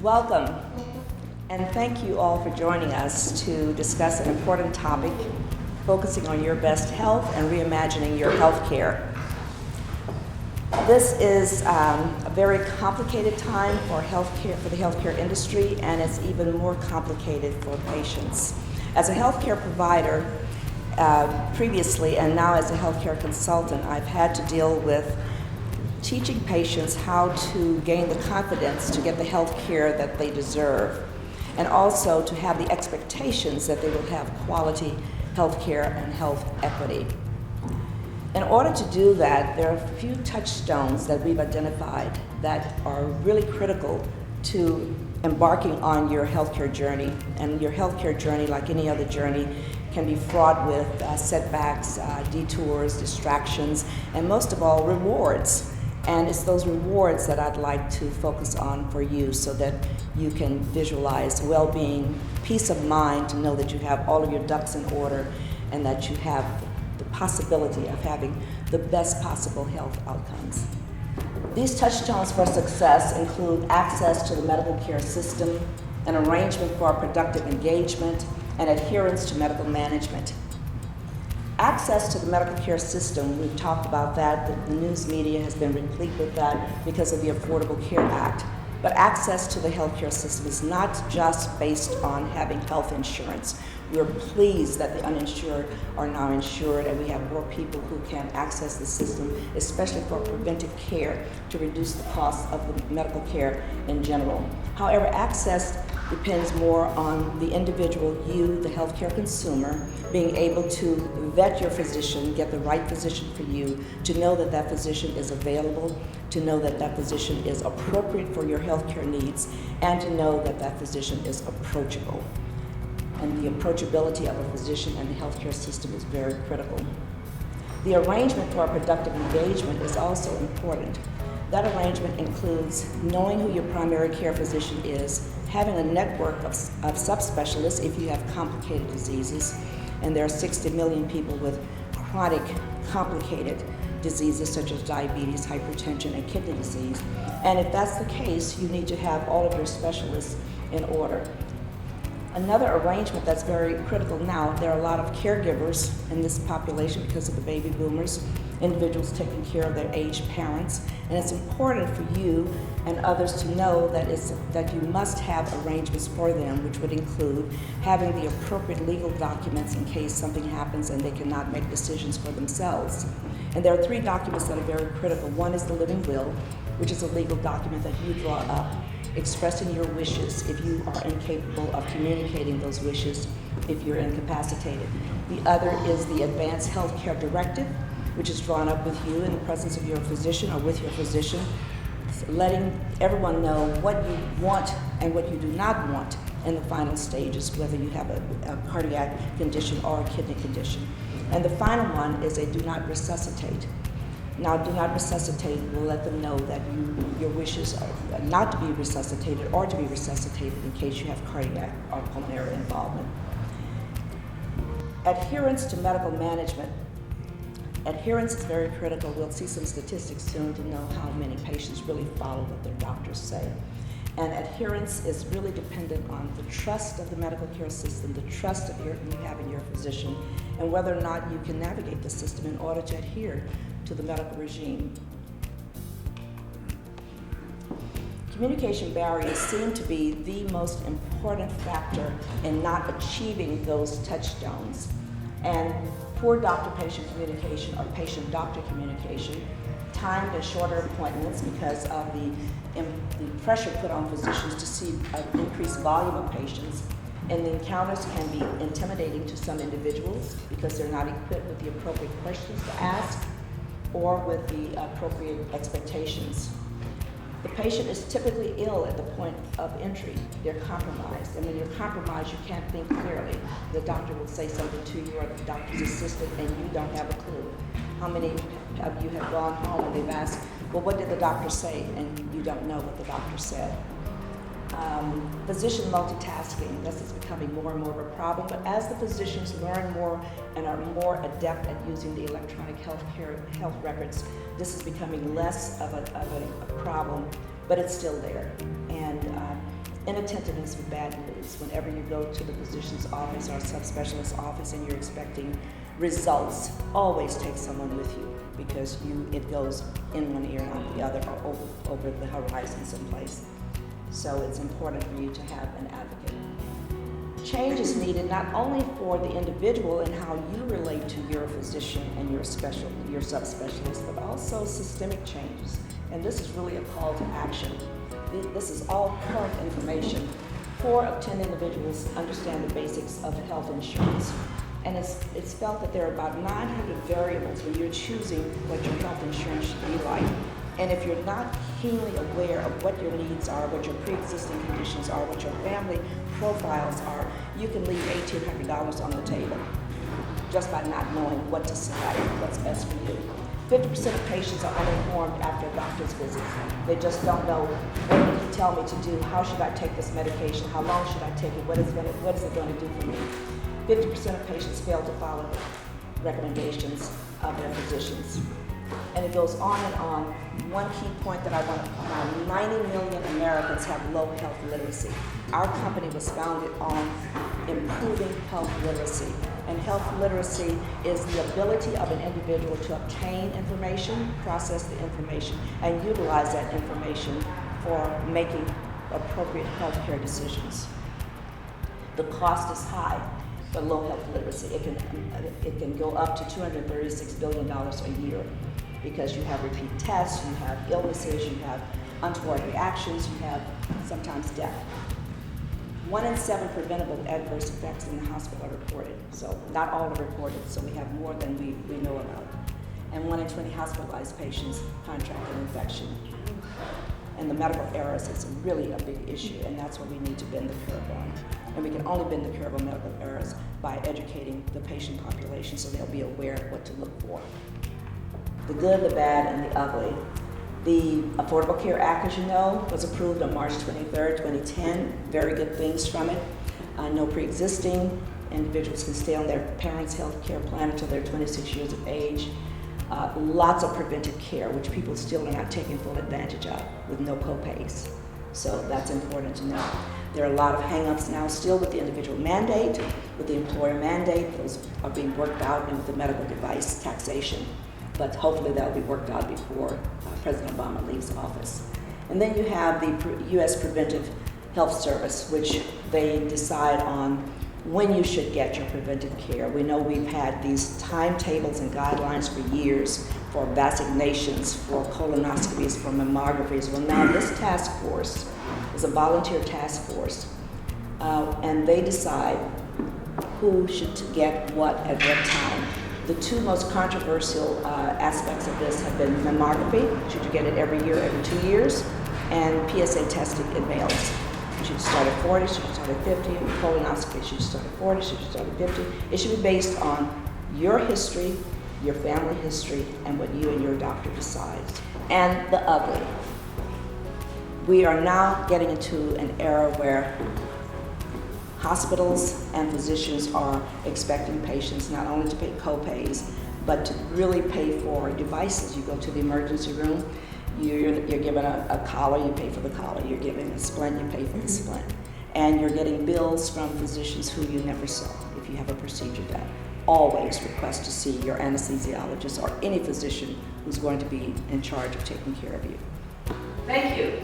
Welcome, and thank you all for joining us to discuss an important topic focusing on your best health and reimagining your healthcare. This is a very complicated time for the healthcare industry, and it's even more complicated for patients. As a healthcare provider, previously and now as a healthcare consultant, I've had to deal with teaching patients how to gain the confidence to get the health care that they deserve, and also to have the expectations that they will have quality health care and health equity. In order to do that, there are a few touchstones that we've identified that are really critical to embarking on your healthcare journey. And your healthcare journey, like any other journey, can be fraught with setbacks, detours, distractions, and most of all, rewards. And it's those rewards that I'd like to focus on for you so that you can visualize well-being, peace of mind to know that you have all of your ducks in order and that you have the possibility of having the best possible health outcomes. These touchstones for success include access to the medical care system, an arrangement for productive engagement, and adherence to medical management. Access to the medical care system, we've talked about that, the news media has been replete with that because of the Affordable Care Act. But access to the healthcare system is not just based on having health insurance. We're pleased that the uninsured are now insured, and we have more people who can access the system, especially for preventive care, to reduce the cost of the medical care in general. However, access depends more on the individual, you, the healthcare consumer, being able to vet your physician, get the right physician for you, to know that that physician is available, to know that that physician is appropriate for your healthcare needs, and to know that that physician is approachable. And the approachability of a physician and the healthcare system is very critical. The arrangement for a productive engagement is also important. That arrangement includes knowing who your primary care physician is, having a network of subspecialists if you have complicated diseases, and there are 60 million people with chronic complicated diseases such as diabetes, hypertension, and kidney disease. And if that's the case, you need to have all of your specialists in order. Another arrangement that's very critical now, there are a lot of caregivers in this population because of the baby boomers, individuals taking care of their aged parents, and it's important for you and others to know that you must have arrangements for them, which would include having the appropriate legal documents in case something happens and they cannot make decisions for themselves. And there are 3 documents that are very critical. One is the living will, which is a legal document that you draw up, expressing your wishes if you are incapable of communicating those wishes, if you're incapacitated. The other is the Advanced Health Care Directive, which is drawn up with you in the presence of your physician or with your physician, letting everyone know what you want and what you do not want in the final stages, whether you have a cardiac condition or a kidney condition. And the final one is a do not resuscitate. Now, do not resuscitate will let them know that your wishes are not to be resuscitated or to be resuscitated in case you have cardiac or pulmonary involvement. Adherence to medical management. Adherence is very critical. We'll see some statistics soon to know how many patients really follow what their doctors say. And adherence is really dependent on the trust of the medical care system, the trust that you have in your physician, and whether or not you can navigate the system in order to adhere to the medical regime. Communication barriers seem to be the most important factor in not achieving those touchstones. And poor doctor-patient communication or patient-doctor communication, timed and shorter appointments because of the pressure put on physicians to see an increased volume of patients, and the encounters can be intimidating to some individuals because they're not equipped with the appropriate questions to ask or with the appropriate expectations. The patient is typically ill at the point of entry. They're compromised, and when you're compromised, you can't think clearly. The doctor will say something to you or the doctor's assistant, and you don't have a clue. How many of you have gone home and they've asked, well, what did the doctor say? And you don't know what the doctor said. Physician multitasking, this is becoming more and more of a problem, but as the physicians learn more and are more adept at using the electronic health records, this is becoming less of a problem, but it's still there. And Inattentiveness with bad news. Whenever you go to the physician's office or subspecialist office and you're expecting results, always take someone with you, because it goes in one ear and out the other, or over the horizon someplace. So it's important for you to have an advocate. Change is needed not only for the individual and how you relate to your physician and your subspecialist, but also systemic changes. And this is really a call to action. This is all current information. 4 of 10 individuals understand the basics of health insurance. And it's felt that there are about 900 variables when you're choosing what your health insurance should be like. And if you're not keenly aware of what your needs are, what your pre-existing conditions are, what your family profiles are, you can leave $1,800 on the table just by not knowing what to select, what's best for you. 50% of patients are uninformed after a doctor's visit. They just don't know, what did he tell me to do? How should I take this medication? How long should I take it? What is it going to do for me? 50% of patients fail to follow recommendations of their physicians. And it goes on and on. One key point that I want to point out, 90 million Americans have low health literacy. Our company was founded on improving health literacy. And health literacy is the ability of an individual to obtain information, process the information, and utilize that information for making appropriate healthcare decisions. The cost is high for low health literacy. It can go up to $236 billion a year, because you have repeat tests, you have illnesses, you have untoward reactions, you have sometimes death. 1 in 7 preventable adverse effects in the hospital are reported. So not all are reported, so we have more than we know about. And 1 in 20 hospitalized patients contract an infection. And the medical errors is really a big issue, and that's what we need to bend the curve on. And we can only bend the curve on medical errors by educating the patient population so they'll be aware of what to look for. The good, the bad, and the ugly. The Affordable Care Act, as you know, was approved on March 23rd, 2010. Very good things from it. No pre-existing. Individuals can stay on their parents' health care plan until they're 26 years of age. Lots of preventive care, which people still are not taking full advantage of, with no co-pays. So that's important to know. There are a lot of hang-ups now still with the individual mandate, with the employer mandate. Those are being worked out, and with the medical device taxation. But hopefully that'll be worked out before President Obama leaves office. And then you have the U.S. Preventive Health Service, which they decide on when you should get your preventive care. We know we've had these timetables and guidelines for years for vaccinations, for colonoscopies, for mammographies. Well, now this task force is a volunteer task force, and they decide who should get what at what time. The 2 most controversial aspects of this have been mammography, should you get it every year, every 2 years, and PSA testing in males. Should you start at 40, should you start at 50, colonoscopy, should you start at 40, should you start at 50. It should be based on your history, your family history, and what you and your doctor decides. And the ugly. We are now getting into an era where hospitals and physicians are expecting patients not only to pay co-pays, but to really pay for devices. You go to the emergency room, you're given a collar, you pay for the collar. You're given a splint, you pay for the splint. And you're getting bills from physicians who you never saw if you have a procedure done. Always request to see your anesthesiologist or any physician who's going to be in charge of taking care of you. Thank you.